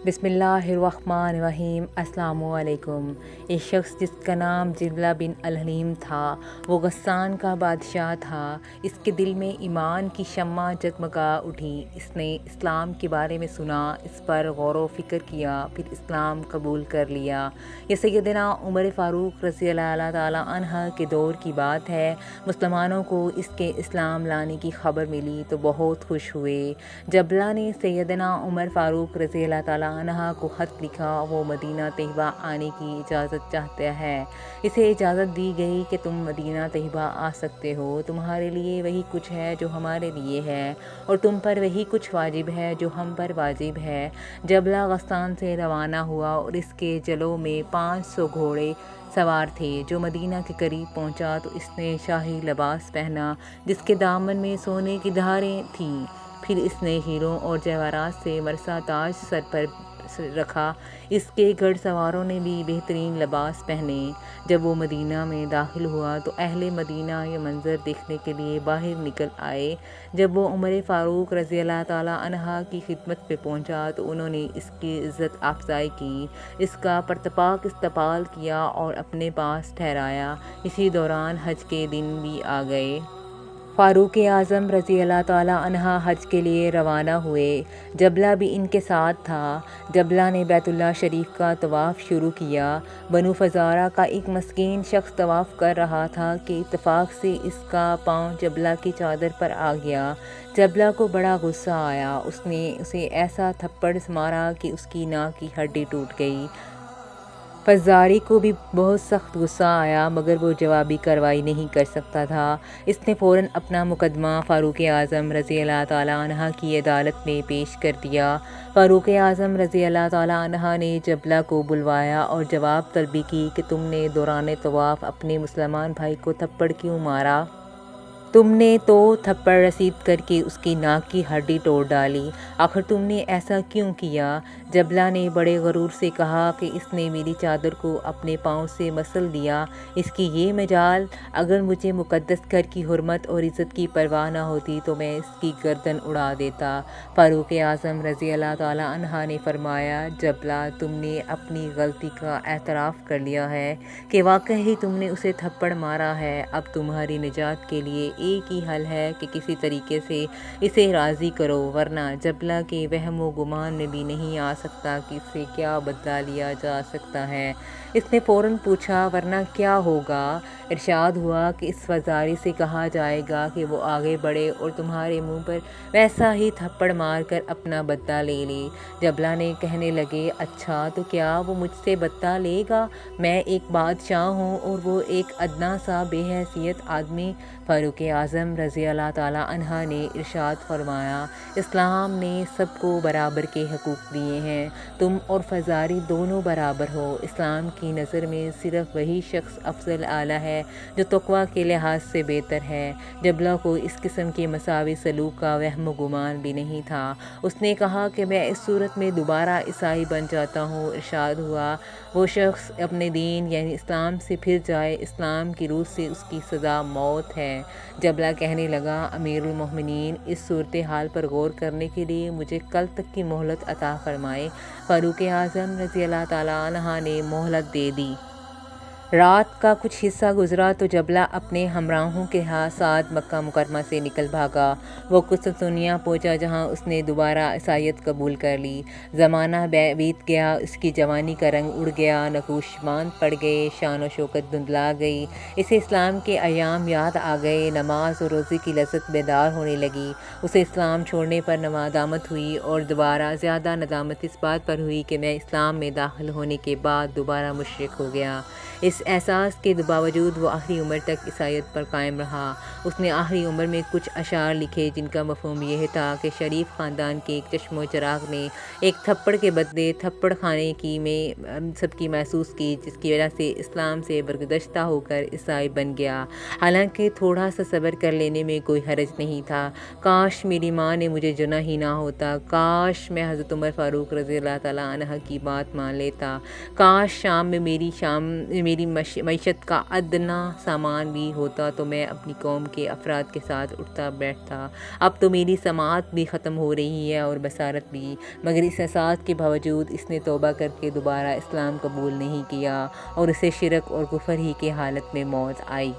بسم اللہ الرحمن الرحیم۔ السلام علیکم۔ ایک شخص جس کا نام جبلہ بن الحلیم تھا، وہ غسان کا بادشاہ تھا۔ اس کے دل میں ایمان کی شمع جگمگا اٹھی۔ اس نے اسلام کے بارے میں سنا، اس پر غور و فکر کیا، پھر اسلام قبول کر لیا۔ یہ سیدنا عمر فاروق رضی اللہ تعالیٰ عنہ کے دور کی بات ہے۔ مسلمانوں کو اس کے اسلام لانے کی خبر ملی تو بہت خوش ہوئے۔ جبلہ نے سیدنا عمر فاروق رضی اللہ تعالیٰ عنہ کو خط لکھا، وہ مدینہ طیبہ آنے کی اجازت چاہتا ہے۔ اسے اجازت دی گئی کہ تم مدینہ طیبہ آ سکتے ہو، تمہارے لیے وہی کچھ ہے جو ہمارے لیے ہے، اور تم پر وہی کچھ واجب ہے جو ہم پر واجب ہے۔ جبلہ غسان سے روانہ ہوا اور اس کے جلو میں 500 گھوڑے سوار تھے۔ جو مدینہ کے قریب پہنچا تو اس نے شاہی لباس پہنا، جس کے دامن میں سونے کی دھاریں تھیں۔ پھر اس نے ہیروں اور جواہرات سے مرصع تاج سر پر رکھا۔ اس کے گھڑ سواروں نے بھی بہترین لباس پہنے۔ جب وہ مدینہ میں داخل ہوا تو اہل مدینہ یہ منظر دیکھنے کے لیے باہر نکل آئے۔ جب وہ عمر فاروق رضی اللہ تعالیٰ عنہ کی خدمت پہ پہنچا تو انہوں نے اس کی عزت افزائی کی، اس کا پرتپاک استقبال کیا اور اپنے پاس ٹھہرایا۔ اسی دوران حج کے دن بھی آ گئے۔ فاروق اعظم رضی اللہ تعالیٰ عنہ حج کے لیے روانہ ہوئے۔ جبلہ بھی ان کے ساتھ تھا۔ جبلہ نے بیت اللہ شریف کا طواف شروع کیا۔ بنو فزارہ کا ایک مسکین شخص طواف کر رہا تھا کہ اتفاق سے اس کا پاؤں جبلہ کی چادر پر آ گیا۔ جبلہ کو بڑا غصہ آیا۔ اس نے اسے ایسا تھپڑ مارا کہ اس کی ناک کی ہڈی ٹوٹ گئی۔ فزاری کو بھی بہت سخت غصہ آیا، مگر وہ جوابی کارروائی نہیں کر سکتا تھا۔ اس نے فوراً اپنا مقدمہ فاروق اعظم رضی اللہ تعالیٰ عنہ کی عدالت میں پیش کر دیا۔ فاروق اعظم رضی اللہ تعالیٰ عنہ نے جبلہ کو بلوایا اور جواب طلبی کی کہ تم نے دوران طواف اپنے مسلمان بھائی کو تھپڑ کیوں مارا؟ تم نے تو تھپڑ رسید کر کے اس کی ناک کی ہڈی توڑ ڈالی، آخر تم نے ایسا کیوں کیا؟ جبلہ نے بڑے غرور سے کہا کہ اس نے میری چادر کو اپنے پاؤں سے مسل دیا، اس کی یہ مجال! اگر مجھے مقدس گھر کی حرمت اور عزت کی پرواہ نہ ہوتی تو میں اس کی گردن اڑا دیتا۔ فاروق اعظم رضی اللہ تعالیٰ عنہ نے فرمایا، جبلہ تم نے اپنی غلطی کا اعتراف کر لیا ہے کہ واقعی تم نے اسے تھپڑ مارا ہے۔ اب تمہاری نجات کے لیے ایک ہی حل ہے کہ کسی طریقے سے اسے راضی کرو، ورنہ جبلہ کے وہم و گمان میں بھی نہیں آ سکتا کہ اس سے کیا بدلہ لیا جا سکتا ہے۔ اس نے فوراً پوچھا، ورنہ کیا ہوگا؟ ارشاد ہوا کہ اس فزاری سے کہا جائے گا کہ وہ آگے بڑھے اور تمہارے منہ پر ویسا ہی تھپڑ مار کر اپنا بدلہ لے لے۔ جبلہ نے کہنے لگے، اچھا تو کیا وہ مجھ سے بدلہ لے گا؟ میں ایک بادشاہ ہوں اور وہ ایک ادنیٰ سا بے حیثیت آدمی۔ فاروق اعظم رضی اللہ تعالیٰ عنہ نے ارشاد فرمایا، اسلام نے سب کو برابر کے حقوق دیے ہیں، تم اور فزاری دونوں برابر ہو۔ اسلام کی نظر میں صرف وہی شخص افضل اعلیٰ ہے جو تقویٰ کے لحاظ سے بہتر ہے۔ جبلہ کو اس قسم کے مساوی سلوک کا وہم و گمان بھی نہیں تھا۔ اس نے کہا کہ میں اس صورت میں دوبارہ عیسائی بن جاتا ہوں۔ ارشاد ہوا، وہ شخص اپنے دین یعنی اسلام سے پھر جائے، اسلام کی روح سے اس کی سزا موت ہے۔ جبلہ کہنے لگا، امیر المومنین، اس صورتحال پر غور کرنے کے لیے مجھے کل تک کی مہلت عطا فرمائے۔ فاروق اعظم رضی اللہ تعالیٰ عنہ نے مہلت دے دی۔ رات کا کچھ حصہ گزرا تو جبلہ اپنے ہمراہوں کے ساتھ مکہ مکرمہ سے نکل بھاگا۔ وہ قسطنطنیہ پہنچا، جہاں اس نے دوبارہ عیسائیت قبول کر لی۔ زمانہ بیت گیا، اس کی جوانی کا رنگ اڑ گیا، نقوش باندھ پڑ گئے، شان و شوکت دھندلا گئی۔ اسے اسلام کے ایام یاد آ گئے، نماز اور روزے کی لذت بیدار ہونے لگی۔ اسے اسلام چھوڑنے پر ندامت ہوئی، اور دوبارہ زیادہ ندامت اس بات پر ہوئی کہ میں اسلام میں داخل ہونے کے بعد دوبارہ مشرک ہو گیا۔ اس احساس کے باوجود وہ آخری عمر تک عیسائیت پر قائم رہا۔ اس نے آخری عمر میں کچھ اشعار لکھے جن کا مفہوم یہ تھا کہ شریف خاندان کے ایک چشم و چراغ نے ایک تھپڑ کے بدلے تھپڑ کھانے کی میں سب کی محسوس کی، جس کی وجہ سے اسلام سے برگزشتہ ہو کر عیسائی بن گیا۔ حالانکہ تھوڑا سا صبر کر لینے میں کوئی حرج نہیں تھا۔ کاش میری ماں نے مجھے جنا ہی نہ ہوتا، کاش میں حضرت عمر فاروق رضی اللہ تعالیٰ عنہ کی بات مان لیتا، کاش شام میں میری معیشت کا ادنا سامان بھی ہوتا تو میں اپنی قوم کے افراد کے ساتھ اٹھتا بیٹھتا۔ اب تو میری سماعت بھی ختم ہو رہی ہے اور بصارت بھی، مگر اس احساس کے باوجود اس نے توبہ کر کے دوبارہ اسلام قبول نہیں کیا اور اسے شرک اور کفر ہی کی حالت میں موت آئی۔